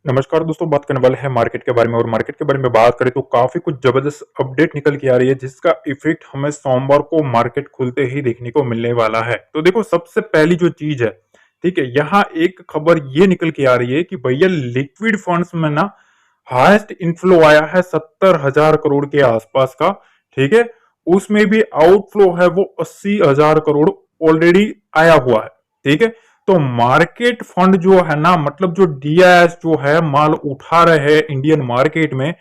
नमस्कार दोस्तों, बात करने वाले हैं मार्केट के बारे में। और मार्केट के बारे में बात करें तो काफी कुछ जबरदस्त अपडेट निकल के आ रही है, जिसका इफेक्ट हमें सोमवार को मार्केट खुलते ही देखने को मिलने वाला है। तो देखो, सबसे पहली जो चीज है, ठीक है, यहाँ एक खबर ये निकल के आ रही है कि भैया लिक्विड फंड्स में ना हाईएस्ट इनफ्लो आया है 70,000 करोड़ के आसपास का। ठीक है, उसमें भी आउटफ्लो है वो 80,000 करोड़ ऑलरेडी आया हुआ है। ठीक है, तो मार्केट फंड जो है ना, मतलब जो डीआईएस जो है माल उठा रहे हैं इंडियन मार्केट में,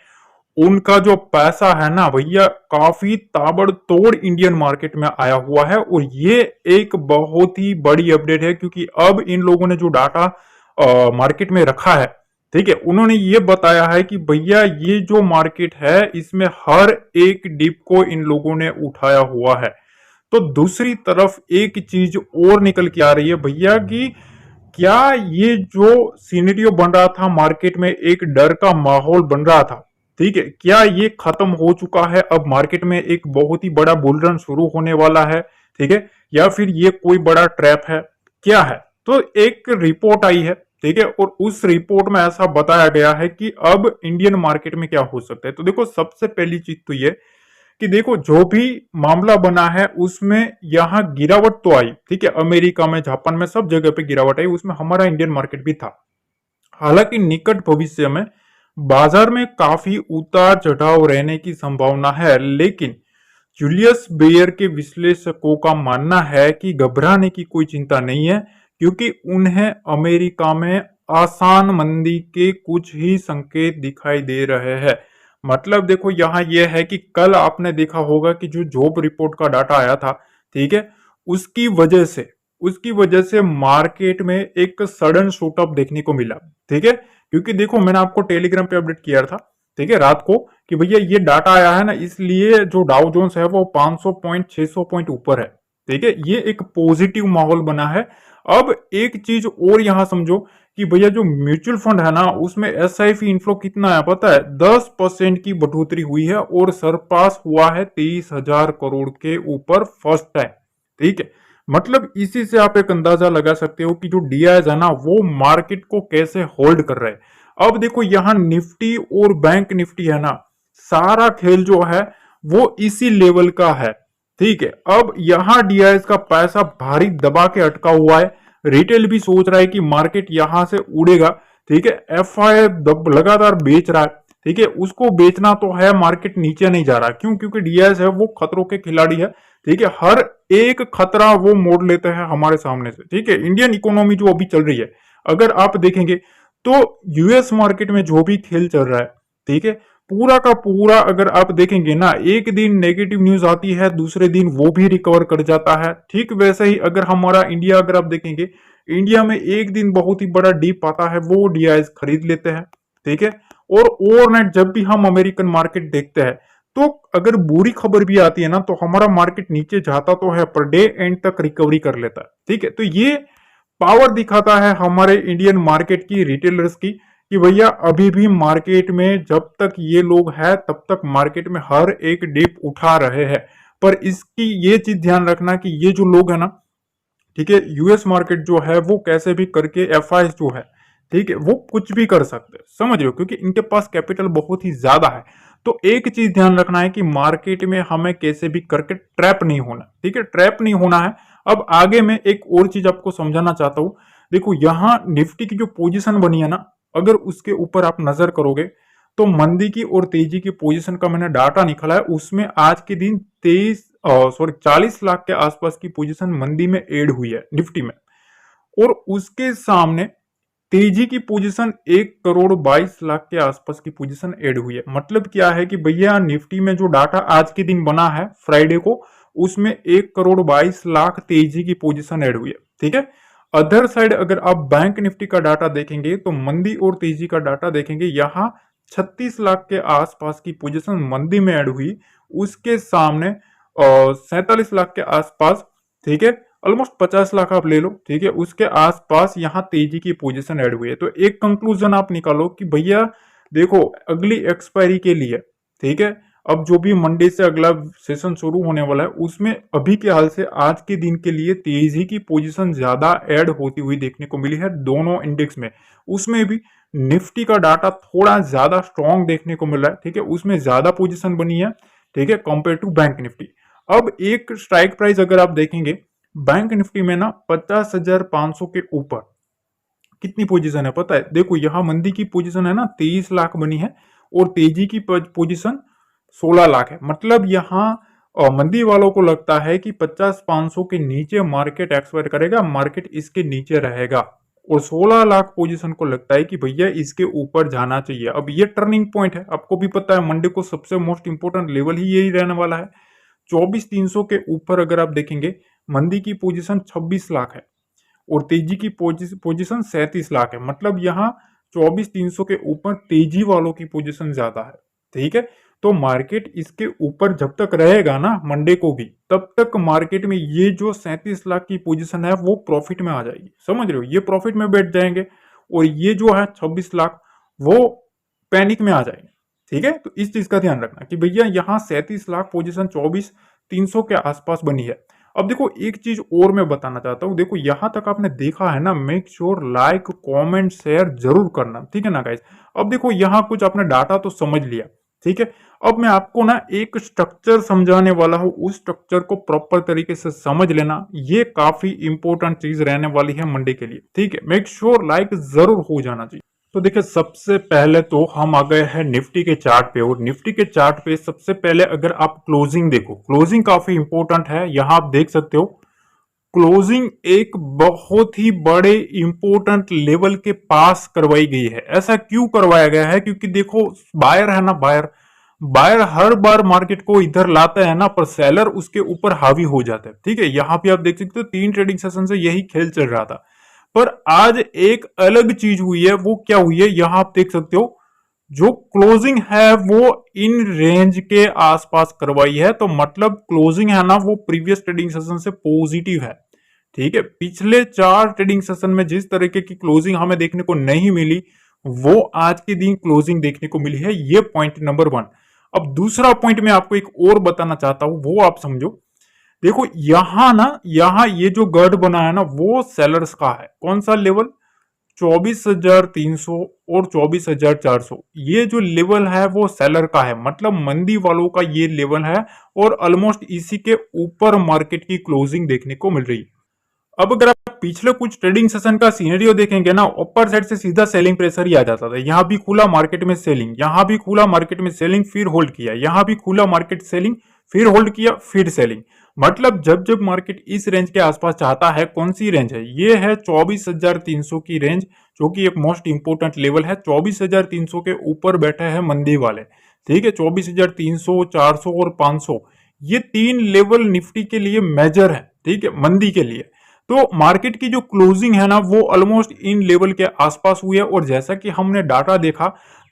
उनका जो पैसा है ना भैया, काफी ताबड़तोड़ इंडियन मार्केट में आया हुआ है। और ये एक बहुत ही बड़ी अपडेट है, क्योंकि अब इन लोगों ने जो डाटा मार्केट में रखा है, ठीक है, उन्होंने ये बताया है कि भैया ये जो मार्केट है, इसमें हर एक डिप को इन लोगों ने उठाया हुआ है। तो दूसरी तरफ एक चीज और निकल के आ रही है भैया कि क्या ये जो सिनेरियो बन रहा था मार्केट में, एक डर का माहौल बन रहा था, ठीक है, क्या ये खत्म हो चुका है? अब मार्केट में एक बहुत ही बड़ा बुल रन शुरू होने वाला है, ठीक है, या फिर ये कोई बड़ा ट्रैप है, क्या है? तो एक रिपोर्ट आई है, ठीक है, और उस रिपोर्ट में ऐसा बताया गया है कि अब इंडियन मार्केट में क्या हो सकता है। तो देखो, सबसे पहली चीज तो ये कि देखो, जो भी मामला बना है उसमें यहाँ गिरावट तो आई, ठीक है, अमेरिका में, जापान में, सब जगह पे गिरावट आई, उसमें हमारा इंडियन मार्केट भी था। हालांकि निकट भविष्य में बाजार में काफी उतार चढ़ाव रहने की संभावना है, लेकिन जूलियस बेयर के विश्लेषकों का मानना है कि घबराने की कोई चिंता नहीं है, क्योंकि उन्हें अमेरिका में आसान मंदी के कुछ ही संकेत दिखाई दे रहे हैं। मतलब देखो, यहाँ यह है कि कल आपने देखा होगा कि जो जॉब रिपोर्ट का डाटा आया था, ठीक है, उसकी वजह से उसकी वजह से मार्केट में एक सडन शूट अप देखने को मिला। ठीक है, क्योंकि देखो, मैंने आपको टेलीग्राम पे अपडेट किया था, ठीक है, रात को, कि भैया ये डाटा आया है ना, इसलिए जो डाउ जोन्स है वो 500 पॉइंट 600 पॉइंट ऊपर है। ठीक है, ये एक पॉजिटिव माहौल बना है। अब एक चीज और यहां समझो कि भैया जो म्यूचुअल फंड है ना, उसमें एसआईपी इनफ्लो कितना है पता है? 10% की बढ़ोतरी हुई है और सरपास हुआ है 23,000 करोड़ के ऊपर फर्स्ट टाइम। ठीक है, मतलब इसी से आप एक अंदाजा लगा सकते हो कि जो डीआईएस है ना, वो मार्केट को कैसे होल्ड कर रहे हैं। अब देखो, यहां निफ्टी और बैंक निफ्टी है ना, सारा खेल जो है वो इसी लेवल का है। ठीक है, अब यहां डीआईएस का पैसा भारी दबा के अटका हुआ है। रिटेल भी सोच रहा है कि मार्केट यहां से उड़ेगा। ठीक है, एफआई लगातार बेच रहा है। ठीक है, उसको बेचना तो है, मार्केट नीचे नहीं जा रहा। क्यों? क्योंकि डीआईएस है वो खतरों के खिलाड़ी है। ठीक है, हर एक खतरा वो मोड़ लेते हैं हमारे सामने से। ठीक है, इंडियन इकोनॉमी जो अभी चल रही है, अगर आप देखेंगे तो यूएस मार्केट में जो भी खेल चल रहा है, ठीक है, पूरा का पूरा अगर आप देखेंगे ना, एक दिन नेगेटिव न्यूज आती है, दूसरे दिन वो भी रिकवर कर जाता है। ठीक वैसे ही अगर हमारा इंडिया अगर आप देखेंगे, इंडिया में एक दिन बहुत ही बड़ा डीप आता है, वो डीआईएस खरीद लेते हैं। ठीक है, और ओवरनाइट जब भी हम अमेरिकन मार्केट देखते हैं, तो अगर बुरी खबर भी आती है ना, तो हमारा मार्केट नीचे जाता तो है, पर डे एंड तक रिकवरी कर लेता है। ठीक है, तो ये पावर दिखाता है हमारे इंडियन मार्केट की, रिटेलर्स की, कि भैया अभी भी मार्केट में जब तक ये लोग हैं, तब तक मार्केट में हर एक डिप उठा रहे हैं। पर इसकी ये चीज ध्यान रखना कि ये जो लोग है ना, ठीक है, यूएस मार्केट जो है वो कैसे भी करके एफआई जो है, ठीक है, वो कुछ भी कर सकते हैं, समझ रहे हो, क्योंकि इनके पास कैपिटल बहुत ही ज्यादा है। तो एक चीज ध्यान रखना है कि मार्केट में हमें कैसे भी करके ट्रैप नहीं होना। ठीक है, ट्रैप नहीं होना है। अब आगे मैं एक और चीज आपको समझाना चाहता हूं। देखो, यहां निफ्टी की जो पोजीशन बनी है ना, अगर उसके ऊपर आप नजर करोगे, तो मंदी की और तेजी की पोजीशन का मैंने डाटा निकाला है, उसमें आज के दिन 40 लाख के आसपास की पोजीशन मंदी में एड हुई है निफ्टी में। और उसके सामने तेजी की पोजीशन 1,22 लाख के आसपास की पोजीशन ऐड हुई है। मतलब क्या है कि भैया निफ्टी में जो डाटा आज के दिन बना है फ्राइडे को, उसमें 1,22 लाख तेजी की पोजीशन ऐड हुई है। ठीक है, अदर साइड अगर आप बैंक निफ्टी का डाटा देखेंगे, तो मंदी और तेजी का डाटा देखेंगे, यहाँ 36 लाख के आसपास की पोजीशन मंदी में ऐड हुई, उसके सामने 47 लाख के आसपास, ठीक है, ऑलमोस्ट 50 लाख आप ले लो, ठीक है, उसके आसपास यहाँ तेजी की पोजीशन ऐड हुई है। तो एक कंक्लूजन आप निकालो कि भैया देखो, अगली एक्सपायरी के लिए, ठीक है, अब जो भी मंडे से अगला सेशन शुरू होने वाला है, उसमें अभी के हाल से आज के दिन के लिए तेजी की पोजीशन ज्यादा ऐड होती हुई देखने को मिली है दोनों इंडेक्स में। उसमें भी निफ्टी का डाटा थोड़ा ज्यादा स्ट्रॉन्ग देखने को मिल रहा है, ठीक है, उसमें ज्यादा पोजीशन बनी है, ठीक है, कंपेयर टू बैंक निफ्टी। अब एक स्ट्राइक प्राइस अगर आप देखेंगे बैंक निफ्टी में ना 50,500 के ऊपर कितनी पोजीशन है पता है? देखो यहाँ मंदी की पोजीशन है ना 23 लाख बनी है और तेजी की पोजीशन 16 लाख है। मतलब यहाँ मंदी वालों को लगता है कि 50,500 के नीचे मार्केट एक्सपायर करेगा, मार्केट इसके नीचे रहेगा, और 16 लाख पोजीशन को लगता है कि भैया इसके ऊपर जाना चाहिए। अब ये टर्निंग पॉइंट है, आपको भी पता है मंडे को सबसे मोस्ट इंपोर्टेंट लेवल ही यही रहने वाला है। 24,300 के ऊपर अगर आप देखेंगे मंदी की पोजीशन 26 लाख है और तेजी की पोजीशन 37 लाख है। मतलब यहाँ 24,300 के ऊपर तेजी वालों की पोजीशन ज्यादा है, ठीक है। तो मार्केट इसके ऊपर जब तक रहेगा ना मंडे को भी, तब तक मार्केट में ये जो 37 लाख की पोजीशन है वो प्रॉफिट में आ जाएगी, समझ रहे हो, ये प्रॉफिट में बैठ जाएंगे, और ये जो है 26 लाख वो पैनिक में आ जाएंगे, ठीक है। तो इस चीज का ध्यान रखना कि भैया यहाँ 37 लाख पोजीशन 24,300 के आसपास बनी है। अब देखो एक चीज और मैं बताना चाहता हूँ, देखो यहां तक आपने देखा है ना, make sure like comment share जरूर करना, ठीक है ना गाइस। अब देखो यहाँ कुछ आपने डाटा तो समझ लिया, ठीक है। अब मैं आपको ना एक स्ट्रक्चर समझाने वाला हूँ, उस स्ट्रक्चर को प्रॉपर तरीके से समझ लेना, ये काफी इंपॉर्टेंट चीज रहने वाली है मंडे के लिए, ठीक है। मेक श्योर लाइक जरूर हो जाना चाहिए। तो देखिए सबसे पहले तो हम आ गए हैं निफ्टी के चार्ट पे, और निफ्टी के चार्ट पे सबसे पहले अगर आप क्लोजिंग देखो, क्लोजिंग काफी इंपॉर्टेंट है। यहां आप देख सकते हो क्लोजिंग एक बहुत ही बड़े इंपॉर्टेंट लेवल के पास करवाई गई है। ऐसा क्यों करवाया गया है? क्योंकि देखो बायर है ना, बायर बायर हर बार मार्केट को इधर लाता है ना, पर सेलर उसके ऊपर हावी हो जाता है, ठीक है। यहां पे आप देख सकते हो 3 ट्रेडिंग सेशन से यही खेल चल रहा था, पर आज एक अलग चीज हुई है। वो क्या हुई है यहां आप देख सकते हो, जो क्लोजिंग है वो इन रेंज के आसपास करवाई है। तो मतलब क्लोजिंग है ना वो प्रीवियस ट्रेडिंग सेशन से पॉजिटिव है, ठीक है। पिछले 4 ट्रेडिंग सेशन में जिस तरीके की क्लोजिंग हमें देखने को नहीं मिली, वो आज के दिन क्लोजिंग देखने को मिली है। ये पॉइंट नंबर 1। अब दूसरा पॉइंट मैं आपको एक और बताना चाहता हूं, वो आप समझो। देखो यहां ना, यहां ये जो गर्ड बना है ना वो सेलर्स का है। कौन सा लेवल? 24,300 और 24,400, ये जो लेवल है वो सेलर का है, मतलब मंदी वालों का ये लेवल है, और ऑलमोस्ट इसी के ऊपर मार्केट की क्लोजिंग देखने को मिल रही है। अब अगर आप पिछले कुछ ट्रेडिंग सेशन का सीनरियो देखेंगे ना, अपर साइड से सीधा सेलिंग प्रेशर ही आ जाता था। यहां भी खुला मार्केट में सेलिंग, यहां भी खुला मार्केट में सेलिंग, फिर होल्ड किया, यहां भी खुला मार्केट सेलिंग, फिर होल्ड किया, फिर सेलिंग। मतलब जब जब मार्केट इस रेंज के आसपास चाहता है, कौन सी रेंज है ये? है 24,300 की रेंज, जो कि एक मोस्ट इंपोर्टेंट लेवल है। 24,300 के ऊपर बैठे हैं मंदी वाले, ठीक है। 24,300, 400 और 500, ये 3 लेवल निफ्टी के लिए मेजर है, ठीक है, मंदी के लिए। तो मार्केट की जो क्लोजिंग है ना वो ऑलमोस्ट इन लेवल के आसपास हुई है, और जैसा कि हमने डाटा देखा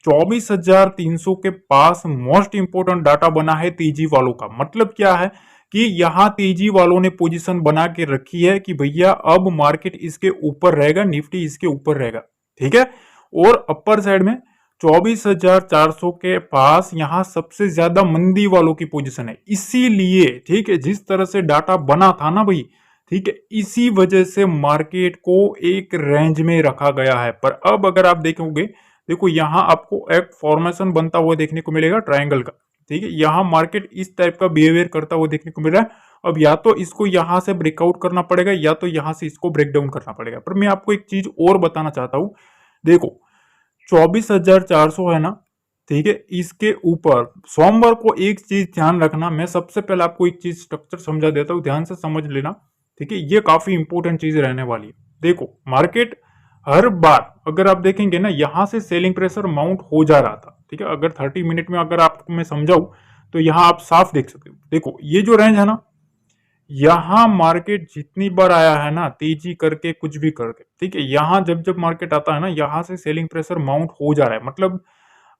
24,300 के पास मोस्ट इंपोर्टेंट डाटा बना है तेजी वालों का। मतलब क्या है कि यहां तेजी वालों ने पोजीशन बना के रखी है कि भैया अब मार्केट इसके ऊपर रहेगा, निफ्टी इसके ऊपर रहेगा, ठीक है। और अपर साइड में 24,400 के पास यहां सबसे ज्यादा मंदी वालों की पोजीशन है। इसीलिए ठीक है, जिस तरह से डाटा बना था ना भाई, ठीक है, इसी वजह से मार्केट को एक रेंज में रखा गया है। पर अब अगर आप देखोगे, देखो यहां आपको एक फॉर्मेशन बनता हुआ देखने को मिलेगा ट्रायंगल का, ठीक है। यहां मार्केट इस टाइप का बिहेवियर करता हुआ देखने को मिल रहा है। अब या तो इसको यहां से ब्रेकआउट करना पड़ेगा, या तो यहां से इसको ब्रेक डाउन करना पड़ेगा। पर मैं आपको एक चीज और बताना चाहता हूं, देखो 24,400 है ना, ठीक है, इसके ऊपर सोमवार को एक चीज ध्यान रखना। मैं सबसे पहले आपको एक चीज स्ट्रक्चर समझा देता हूं, ध्यान से समझ लेना, ठीक है। ये काफी इंपॉर्टेंट चीज रहने वाली है। देखो मार्केट हर बार अगर आप देखेंगे ना, यहां से सेलिंग प्रेशर माउंट हो जा रहा था, ठीक है। अगर 30 मिनट में अगर आपको मैं समझाऊं, तो यहां आप साफ देख सकते हो। देखो ये जो रेंज है ना, यहां मार्केट जितनी बार आया है ना, तेजी करके कुछ भी करके, ठीक है, यहां जब जब मार्केट आता है ना, यहां से सेलिंग प्रेशर माउंट हो जा रहा है। मतलब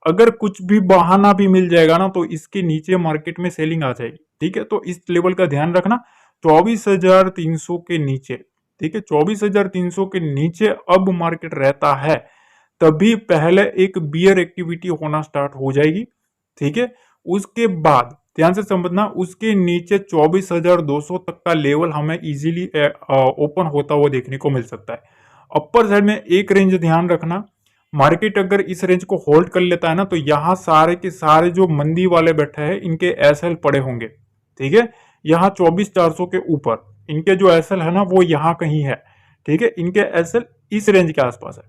अगर कुछ भी बहाना भी मिल जाएगा ना, तो इसके नीचे मार्केट में सेलिंग आ जाएगी, ठीक है। तो इस लेवल का ध्यान रखना, 24,300 के नीचे, ठीक है, 24,300 के नीचे अब मार्केट रहता है, तभी पहले एक बियर एक्टिविटी होना स्टार्ट हो जाएगी, ठीक है। उसके बाद ध्यान से समझना, उसके नीचे 24,200 तक का लेवल हमें इजीली ओपन होता हुआ देखने को मिल सकता है। अपर साइड में एक रेंज ध्यान रखना, मार्केट अगर इस रेंज को होल्ड कर लेता है ना, तो यहाँ सारे के सारे जो मंदी वाले बैठे हैं इनके एसएल पड़े होंगे। ठीक है, यहाँ 24,400 के ऊपर इनके जो एसएल है ना वो यहाँ कहीं है। ठीक है, इनके एसएल इस रेंज के आसपास है।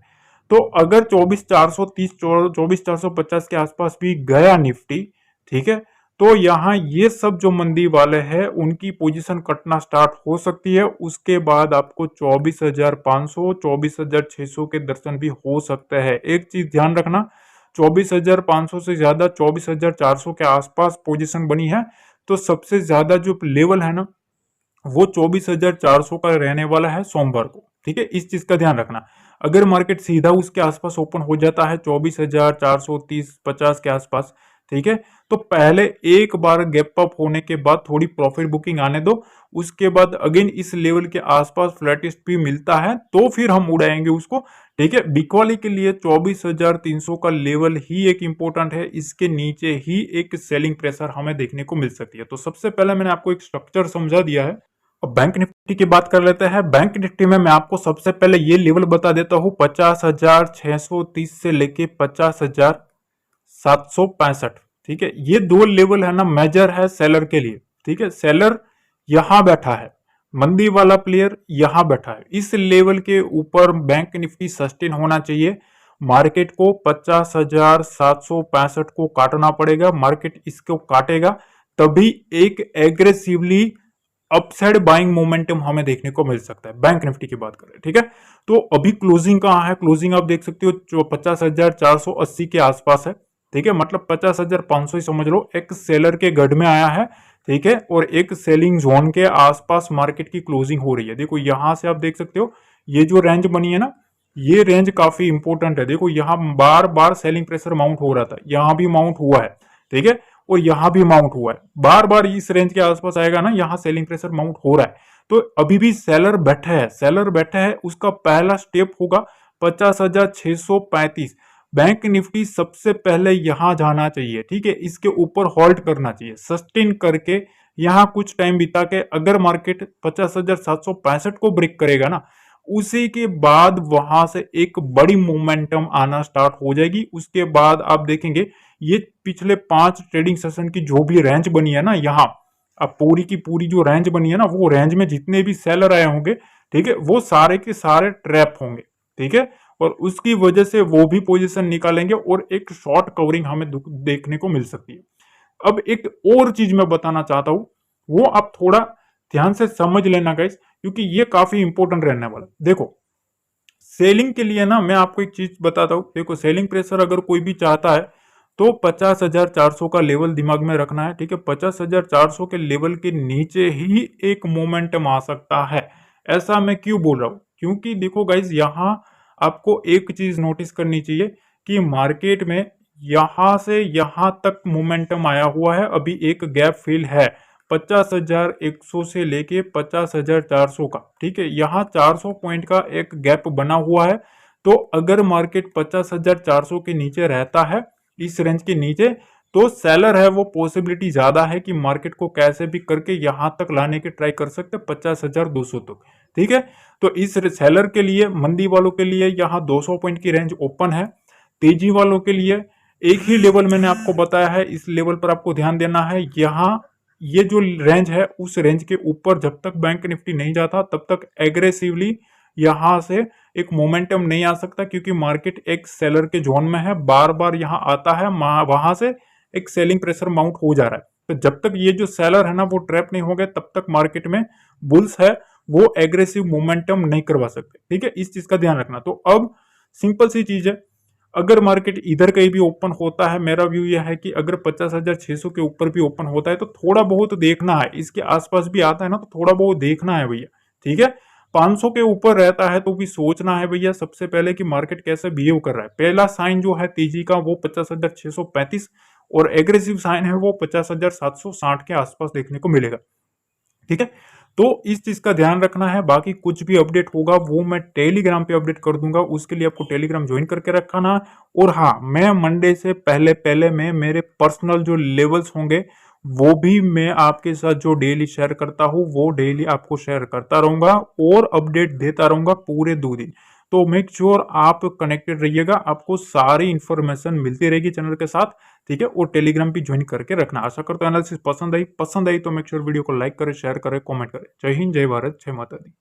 तो अगर 24,430 24,450 के आसपास भी गया निफ्टी, ठीक है, तो यहाँ ये सब जो मंदी वाले हैं उनकी पोजीशन कटना स्टार्ट हो सकती है। उसके बाद आपको 24,500 24,600 के दर्शन भी हो सकते हैं। एक चीज ध्यान रखना, 24,500 से ज्यादा 24,400 के आसपास पोजीशन बनी है, तो सबसे ज्यादा जो लेवल है ना वो 24,400 का रहने वाला है सोमवार को। ठीक है, इस चीज का ध्यान रखना। अगर मार्केट सीधा उसके आसपास ओपन हो जाता है 24,430-50 के आसपास, ठीक है, तो पहले एक बार गैप अप होने के बाद थोड़ी प्रॉफिट बुकिंग आने दो। उसके बाद अगेन इस लेवल के आसपास फ्लैटिस्ट भी मिलता है तो फिर हम उड़ाएंगे उसको। ठीक है, बिकवाली के लिए 24,300 का लेवल ही एक इंपॉर्टेंट है। इसके नीचे ही एक सेलिंग प्रेशर हमें देखने को मिल सकती है। तो सबसे पहले मैंने आपको एक स्ट्रक्चर समझा दिया है। अब बैंक निफ्टी की बात कर लेते हैं। बैंक निफ्टी में मैं आपको सबसे पहले ये लेवल बता देता हूं, 50,630 से लेके 50,765। ठीक है, ये दो लेवल है ना मेजर है सेलर के लिए। ठीक है, सेलर यहां बैठा है, मंदी वाला प्लेयर यहां बैठा है। इस लेवल के ऊपर बैंक निफ्टी सस्टेन होना चाहिए। मार्केट को 50,765 को काटना पड़ेगा। मार्केट इसको काटेगा तभी एक एग्रेसिवली अपसाइड बाइंग मोमेंटम हमें देखने को मिल सकता है। बैंक निफ्टी की बात करें, ठीक है, तो अभी क्लोजिंग कहां है? क्लोजिंग आप देख सकते हो जो 50,480 के आसपास है। ठीक है, मतलब 50,500 ही समझ लो। एक सेलर के गढ़ में आया है, ठीक है, और एक सेलिंग जोन के आसपास मार्केट की क्लोजिंग हो रही है। देखो यहां से आप देख सकते हो ये जो रेंज बनी है ना, ये रेंज काफी इंपॉर्टेंट है। देखो यहां बार बार सेलिंग प्रेशर माउंट हो रहा था, यहां भी माउंट हुआ है। ठीक है, और यहां भी माउंट हुआ है, बार बार इस रेंज के आसपास आएगा ना, यहां सेलिंग प्रेशर माउंट हो रहा है। तो अभी भी सेलर बैठा है, सेलर बैठा है, उसका पहला स्टेप होगा 50,635। बैंक निफ्टी सबसे पहले यहां जाना चाहिए। ठीक है, इसके ऊपर होल्ड करना चाहिए, सस्टेन करके यहां कुछ टाइम बिता के अगर मार्केट 50,765 को ब्रेक करेगा ना, उसी के बाद वहां से एक बड़ी मोमेंटम आना स्टार्ट हो जाएगी। उसके बाद आप देखेंगे ये पिछले 5 ट्रेडिंग सेशन की जो भी रेंज बनी है ना, यहाँ अब पूरी की पूरी जो रेंज बनी है ना, वो रेंज में जितने भी सेलर आए होंगे, ठीक है, वो सारे के सारे ट्रैप होंगे। ठीक है, और उसकी वजह से वो भी पोजीशन निकालेंगे और एक शॉर्ट कवरिंग हमें देखने को मिल सकती है। अब एक और चीज मैं बताना चाहता हूं, वो आप थोड़ा ध्यान से समझ लेना गाइस, क्योंकि ये काफी इंपॉर्टेंट रहने वाला। देखो सेलिंग के लिए ना मैं आपको एक चीज बताता हूं। देखो सेलिंग प्रेशर अगर कोई भी चाहता है तो 50,400 का लेवल दिमाग में रखना है। ठीक है, 50,400 के लेवल के नीचे ही एक मोमेंटम आ सकता है। ऐसा मैं क्यों बोल रहा हूं? क्योंकि देखो गाइज यहां आपको एक चीज नोटिस करनी चाहिए कि मार्केट में यहां से यहां तक मोमेंटम आया हुआ है, अभी एक गैप फिल है 50,100 से लेके 50,400 का। ठीक है, यहाँ 400 पॉइंट का एक गैप बना हुआ है। तो अगर मार्केट 50,400 के नीचे रहता है, इस रेंज के नीचे, तो सेलर है वो पॉसिबिलिटी ज्यादा है कि मार्केट को कैसे भी करके यहां तक लाने की ट्राई कर सकते 50,200 तक। ठीक है, तो इस सेलर के लिए, मंदी वालों के लिए यहाँ 200 पॉइंट की रेंज ओपन है। तेजी वालों के लिए एक ही लेवल मैंने आपको बताया है, इस लेवल पर आपको ध्यान देना है। यहाँ ये जो रेंज है उस रेंज के ऊपर जब तक बैंक निफ्टी नहीं जाता तब तक एग्रेसिवली यहां से एक मोमेंटम नहीं आ सकता, क्योंकि मार्केट एक सेलर के जोन में है, बार बार यहां आता है, वहां से एक सेलिंग प्रेशर माउंट हो जा रहा है। तो जब तक ये जो सेलर है ना वो ट्रैप नहीं हो गए तब तक मार्केट में बुल्स है वो एग्रेसिव मोमेंटम नहीं करवा सकते। ठीक है, इस चीज का ध्यान रखना। तो अब सिंपल सी चीज है, अगर मार्केट इधर कहीं भी ओपन होता है, मेरा व्यू यह है कि अगर 50,600 के ऊपर भी ओपन होता है तो थोड़ा बहुत देखना है, इसके आसपास भी आता है ना तो थोड़ा बहुत देखना है भैया। ठीक है, 500 के ऊपर रहता है तो भी सोचना है भैया सबसे पहले कि मार्केट कैसे बिहेव कर रहा है। पहला साइन जो है तेजी का वो 50,635 और एग्रेसिव साइन है वो 50,760 के आसपास देखने को मिलेगा। ठीक है, तो इस चीज का ध्यान रखना है। बाकी कुछ भी अपडेट होगा वो मैं टेलीग्राम पे अपडेट कर दूंगा, उसके लिए आपको टेलीग्राम ज्वाइन करके रखना। और हाँ, मैं मंडे से पहले पहले में मेरे पर्सनल जो लेवल्स होंगे वो भी मैं आपके साथ जो डेली शेयर करता हूँ वो डेली आपको शेयर करता रहूंगा और अपडेट देता रहूंगा पूरे 2 दिन। तो मेक श्योर आप कनेक्टेड रहिएगा, आपको सारी इन्फॉर्मेशन मिलती रहेगी चैनल के साथ, ठीक है। और टेलीग्राम भी ज्वाइन करके रखना। आशा करता हूं एनालिसिस पसंद आई तो मेक श्योर वीडियो को लाइक करें, शेयर करें, कमेंट करें। जय हिंद, जय भारत, जय माता दी।